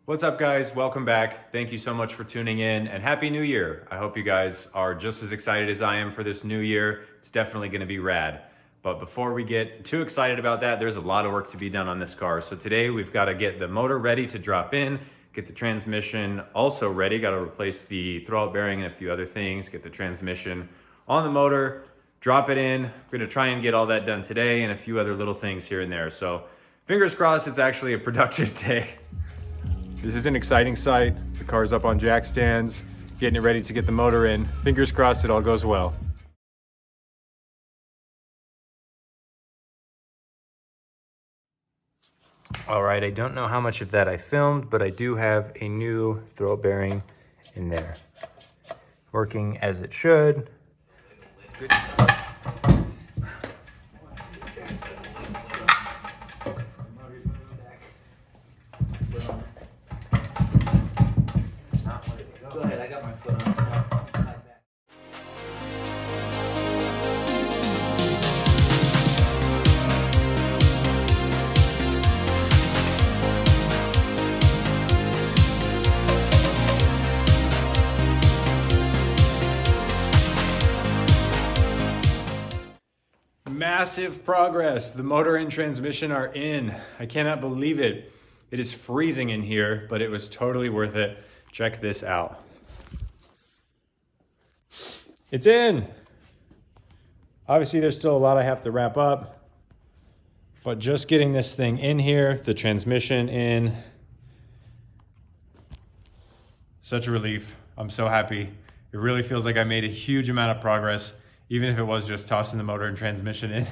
What's up, guys? Welcome back. Thank you so much for tuning in, and Happy New Year. I hope you guys are just as excited as I am for this new year. It's definitely gonna be rad. But before we get too excited about that, there's a lot of work to be done on this car. So today we've got to get the motor ready to drop in, get the transmission also ready, got to replace the throwout bearing and a few other things, get the transmission on the motor, drop it in. We're gonna try and get all that done today and a few other little things here and there. So fingers crossed it's actually a productive day. This is an exciting sight. The car's up on jack stands, getting it ready to get the motor in. Fingers crossed it all goes well. All right, I don't know how much of that I filmed, but I do have a new throw bearing in there. Working as it should. Good. Go ahead, I got my foot on it. Massive progress. The motor and transmission are in. I cannot believe it. It is freezing in here, but it was totally worth it. Check this out. It's in. Obviously, there's still a lot I have to wrap up, but just getting this thing in here, the transmission in, such a relief. I'm so happy. It really feels like I made a huge amount of progress, even if it was just tossing the motor and transmission in.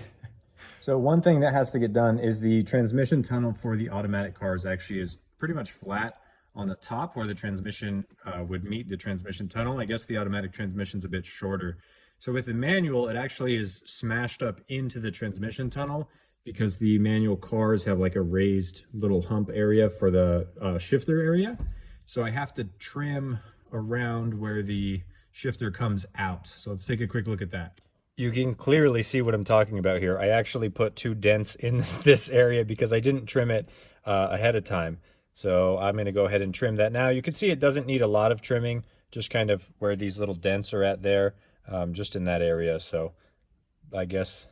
So one thing that has to get done is the transmission tunnel for the automatic cars actually is pretty much flat on the top where the transmission would meet the transmission tunnel. I guess the automatic transmission's a bit shorter. So with the manual, it actually is smashed up into the transmission tunnel because the manual cars have like a raised little hump area for the shifter area. So I have to trim around where the shifter comes out. So let's take a quick look at that. You can clearly see what I'm talking about here. I actually put 2 dents in this area because I didn't trim it ahead of time. So I'm going to go ahead and trim that now. You can see it doesn't need a lot of trimming, just kind of where these little dents are at there, just in that area. So I guess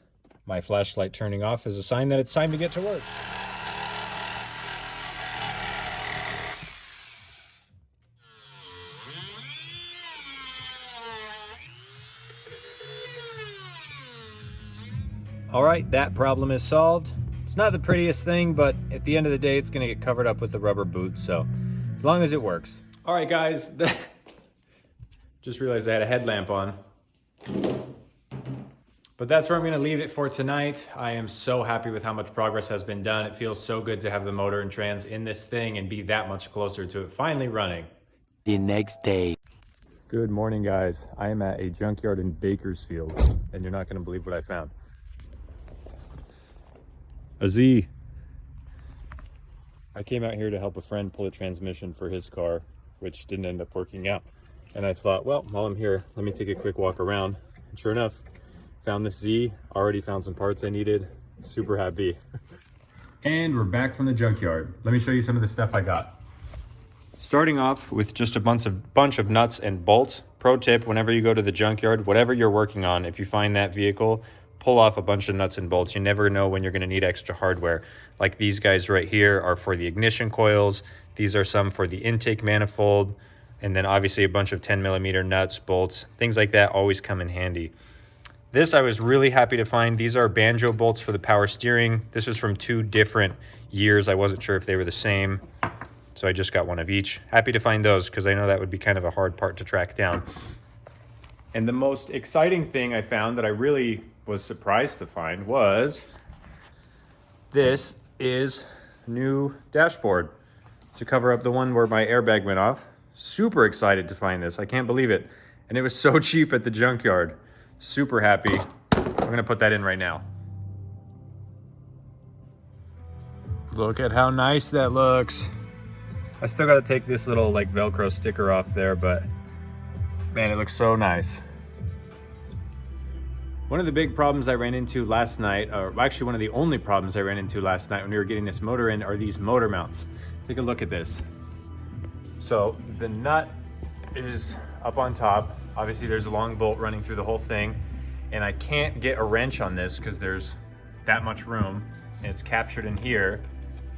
my flashlight turning off is a sign that it's time to get to work. All right, that problem is solved. It's not the prettiest thing, but at the end of the day, it's gonna get covered up with the rubber boot, so as long as it works. All right, guys, just realized I had a headlamp on. But that's where I'm gonna leave it for tonight. I am so happy with how much progress has been done. It feels so good to have the motor and trans in this thing and be that much closer to it finally running. The next day. Good morning, guys. I am at a junkyard in Bakersfield, and you're not gonna believe what I found. A Z. I came out here to help a friend pull a transmission for his car, which didn't end up working out. And I thought, well, while I'm here, let me take a quick walk around. And sure enough, found this Z, already found some parts I needed. Super happy. And we're back from the junkyard. Let me show you some of the stuff I got. Starting off with just a bunch of nuts and bolts. Pro tip, whenever you go to the junkyard, whatever you're working on, if you find that vehicle, pull off a bunch of nuts and bolts. You never know when you're going to need extra hardware. Like these guys right here are for the ignition coils. These are some for the intake manifold. And then obviously a bunch of 10mm nuts, bolts, things like that always come in handy. This I was really happy to find. These are banjo bolts for the power steering. This was from 2 different years. I wasn't sure if they were the same, so I just got one of each. Happy to find those because I know that would be kind of a hard part to track down. And the most exciting thing I found that I really was surprised to find was this is new dashboard to cover up the one where my airbag went off. Super excited to find this. I can't believe it. And it was so cheap at the junkyard. Super happy. I'm gonna put that in right now. Look at how nice that looks. I still gotta take this little like Velcro sticker off there, but man, it looks so nice. One of the big problems I ran into last night, or actually one of the only problems I ran into last night when we were getting this motor in, are these motor mounts. Take a look at this. So the nut is up on top. Obviously there's a long bolt running through the whole thing, and I can't get a wrench on this because there's that much room and it's captured in here,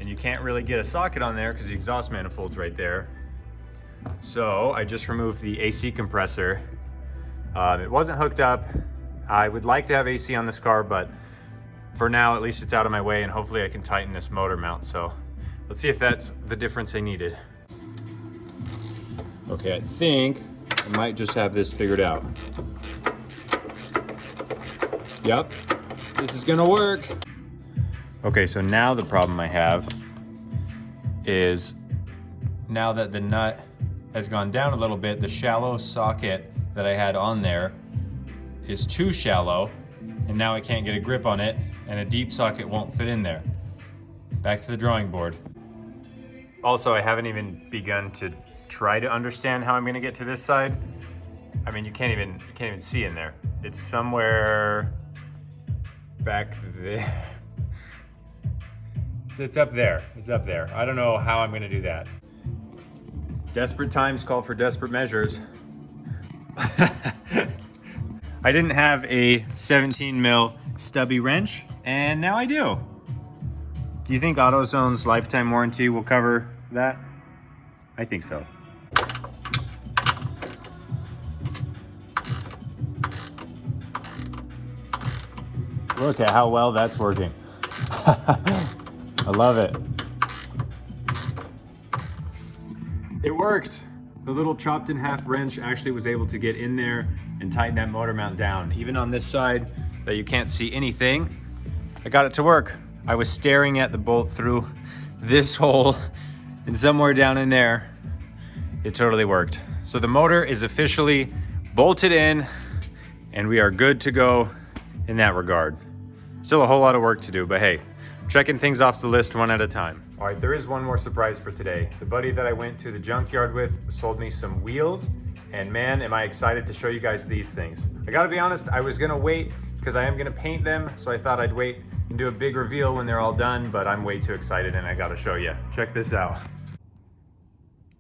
and you can't really get a socket on there because the exhaust manifold's right there. So I just removed the AC compressor. It wasn't hooked up. I would like to have AC on this car, but for now, at least it's out of my way, and hopefully I can tighten this motor mount. So let's see if that's the difference I needed. Okay, I think I might just have this figured out. Yep, this is gonna work. Okay, so now the problem I have is now that the nut has gone down a little bit, the shallow socket that I had on there is too shallow, and now I can't get a grip on it, and a deep socket won't fit in there. Back to the drawing board. Also, I haven't even begun to try to understand how I'm gonna get to this side. I mean, you can't even see in there. It's somewhere back there. It's up there, it's up there. I don't know how I'm gonna do that. Desperate times call for desperate measures. I didn't have a 17 mil stubby wrench, and now I do. Do you think AutoZone's lifetime warranty will cover that? I think so. Look at how well that's working. I love it. It worked. The little chopped in half wrench actually was able to get in there and tighten that motor mount down. Even on this side that you can't see anything, I got it to work. I was staring at the bolt through this hole, and somewhere down in there, it totally worked. So the motor is officially bolted in, and we are good to go in that regard. Still a whole lot of work to do, but hey, checking things off the list one at a time. All right, there is one more surprise for today. The buddy that I went to the junkyard with sold me some wheels, and man, am I excited to show you guys these things. I gotta be honest, I was gonna wait because I am gonna paint them, so I thought I'd wait and do a big reveal when they're all done, but I'm way too excited and I gotta show you. Check this out.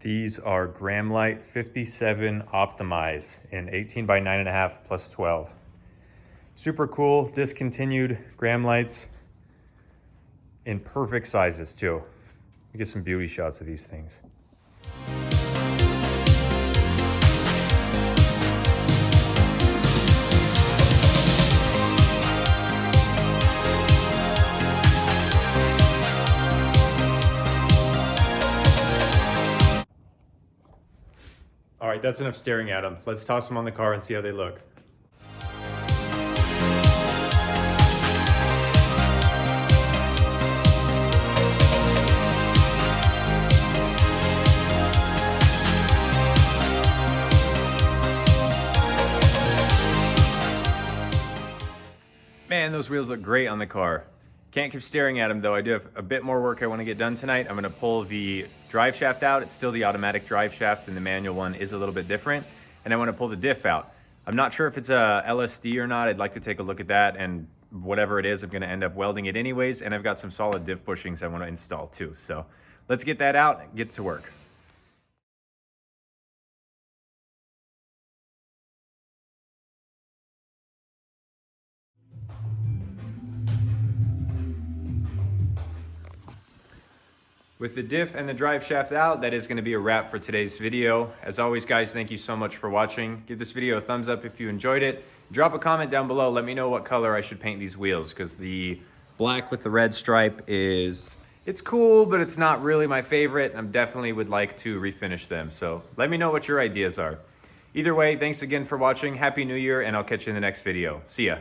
These are Gramlight 57 Optimize in 18 by 9.5 plus 12. Super cool, discontinued Gramlights in perfect sizes too. You get some beauty shots of these things. All right, that's enough staring at them. Let's toss them on the car and see how they look. Man, those wheels look great on the car. Can't keep staring at them though. I do have a bit more work I want to get done tonight. I'm going to pull the drive shaft out. It's still the automatic drive shaft, and the manual one is a little bit different. And I want to pull the diff out. I'm not sure if it's a LSD or not. I'd like to take a look at that, and whatever it is, I'm going to end up welding it anyways. And I've got some solid diff bushings I want to install too. So let's get that out and get to work. With the diff and the drive shaft out, that is going to be a wrap for today's video. As always, guys, thank you so much for watching. Give this video a thumbs up if you enjoyed it. Drop a comment down below. Let me know what color I should paint these wheels, because the black with the red stripe it's cool, but it's not really my favorite. I definitely would like to refinish them. So let me know what your ideas are. Either way, thanks again for watching. Happy New Year, and I'll catch you in the next video. See ya.